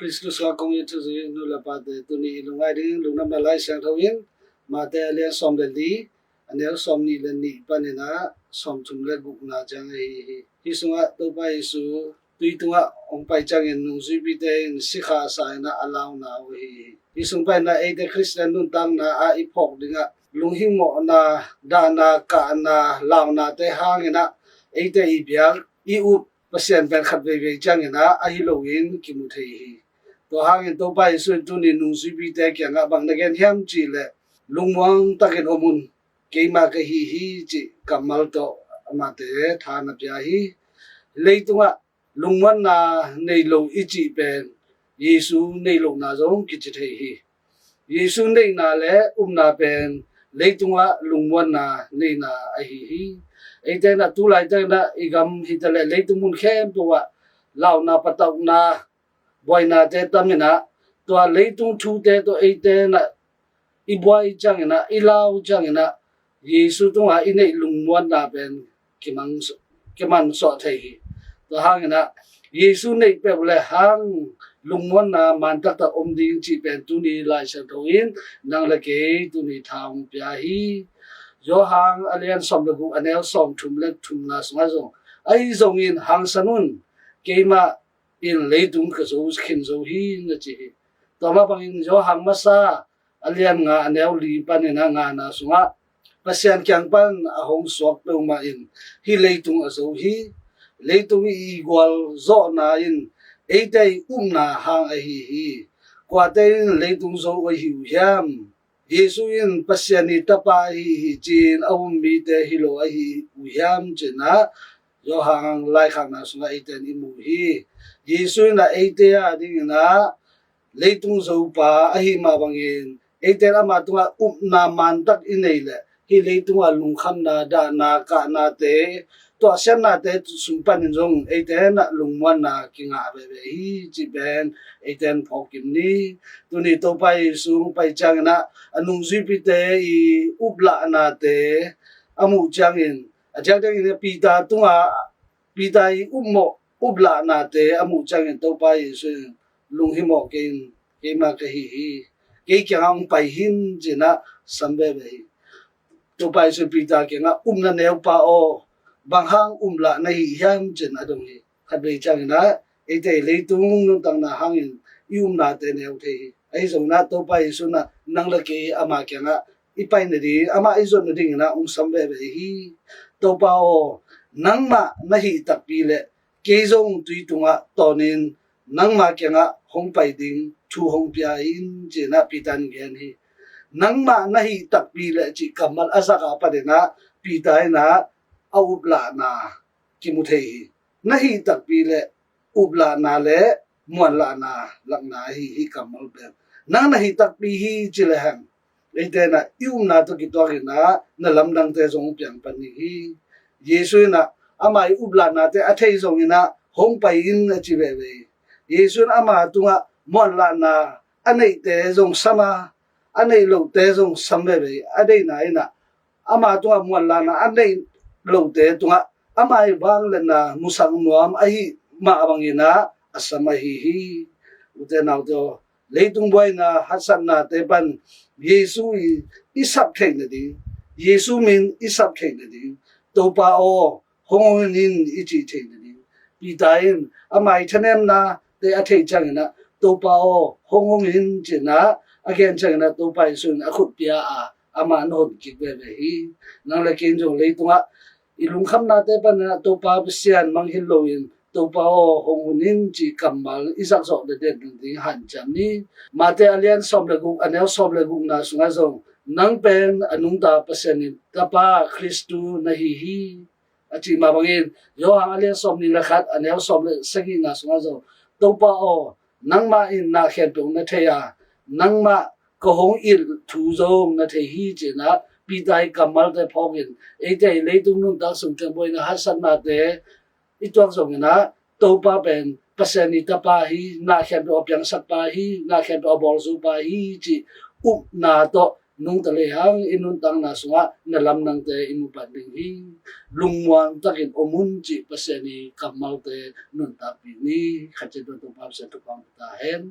Christus ka kong ito sa nula pate tuni ilungay din lunam na lai sang tawin mate alian som di anel som ni len ni panina som tumle guk na jang hi sunga to pa isu tui tunga ong pai chang en nung zui bi de sikha sa na alaw na hi sung pa na e de Christian nun tang na a ipok dinga lunghing mo na da na ka na law na te hangina e de i biang i u pasien ben khat ve ve chang na a hi lowin ki mu thei hi to hangin to pa isu tu ni nung zui bi de kya nga bang na gen hiam chi le lungwang takin omun ke ma ka hi chi kamal to amate tha na pya hi leitunga lungwan na nei lo ichi ben Yesu nei lo na zong ki chi thei hi Yesu nei na le na ben leitunga lungwan na nei na a hi ai te na tu lai te na igam hi te le leitumun khem to wa lao na patak na boy na te tamina to leitung thu te to ai te na i boy chang na i lao chang na Yesu to ha inei lungwan na ben kiman so thei hi to hang na Yesu nei pe le hang lungwan na man tak ta ding chi ben tu ni lai sa doin nang la ke tu ni thang pya hi yo hang alian som le gu anel som thum le thum na sma zo ai zong in hang sanun ke ma in leitung ka zo khin zo hi na chi to ma bang in yo hang ma sa alian nga anel li pan na nga na sunga pasian kyang pan ahong sok pe ma in hi leitung a zo hi leitung i gwal zo na in e dai na hang a hi kwa te leitung zo a hi hiam Yesu in pasian ni tapa hi chin awum mi te hi lo a hi hiam chena yo hang lai khang na sunga e te ni mu hi Yesu na e te a ding na leitung zo pa a hi ma bangin e te la ma tunga na man tak inei le hi leitung a lung kham na da na ka na te to sian na te sung pan jong e te na lung wan na ki nga be be hi chi ben e ten phok kim ni tu ni to pai sung pai chang na anung zui pi te I ubla na te amu chang in a chang chang in pi ta tunga pi ta I ummo ubla na te amu chang in to pai su lung hi mo ke ma ka hi ke kyang pai hin jina sambe be hi to pai su pi ta ke nga na neu pa o bang hang la na hi hiam chen adong hi khat be chang na e te leitung nung tang na hangin na te neu the ai zong na to pai su na nang la ke ama ke nga I pai na di ama ai zon na ding na sambe be hi to pa o nang ma na hi tak pi le ke zong tui tunga tonin nang ma ke nga hong pai ding thu hong pia in je na pi tan gen hi nang ma na hi tak pi le chi kamal asa ka pa de na pi tai na ubla na kimuthei nahi tak pi le ubla na le muan la na lak na hi kamal be nang nahi tak pi hi chile ham ite na na to ki to na lam dang te zong piang pan hi Yesu na amai ubla na te athei zong ina hong pai in chi be be Yesu ama tunga muan la na anei te zong sama anei lo te zong sambe be adei na ina ama tunga muan la na anei lo te tunga amai bang le na musang nuam ai ma bangina asama hi ute naw to leitung boy na hasan na te ban Yesu isap theng na di Yesu min isap theng na di to pa o hongin ichi theng na di pi tayin amai thanem na te athei chang na to pa o hongin china again chang na to pa sun akhut pia a ama no ki be be hi nang la kin jong leitunga ilung kham na te pan na to pa sian mang hin loin to pa o hongunin chi kamal isak so de ding han cham ni ma te alian som le gu anel som le gu na sunga zong nang pen anung ta pasen ta pa Kristu na hi achi ma bangin yo ang alian som ni lakhat anel som le sagi na sunga zong to pa o nang ma in na khen tu na theya nang ma ko hong il thu zong na the hi che na pi dai kamal te phongin e te leitung nun ta sung teng boy na hasan na te itwang zong na to pa ben paseni ta pa hi na khem do pyang sak pa hi na khem do bol zu pa hi chi na to nung tale hang inun tang na sunga na lam nang te imu pa ding hi lungwang takin omun chi paseni kamal te nun ta pi ni khache do to pa se to pam ta hen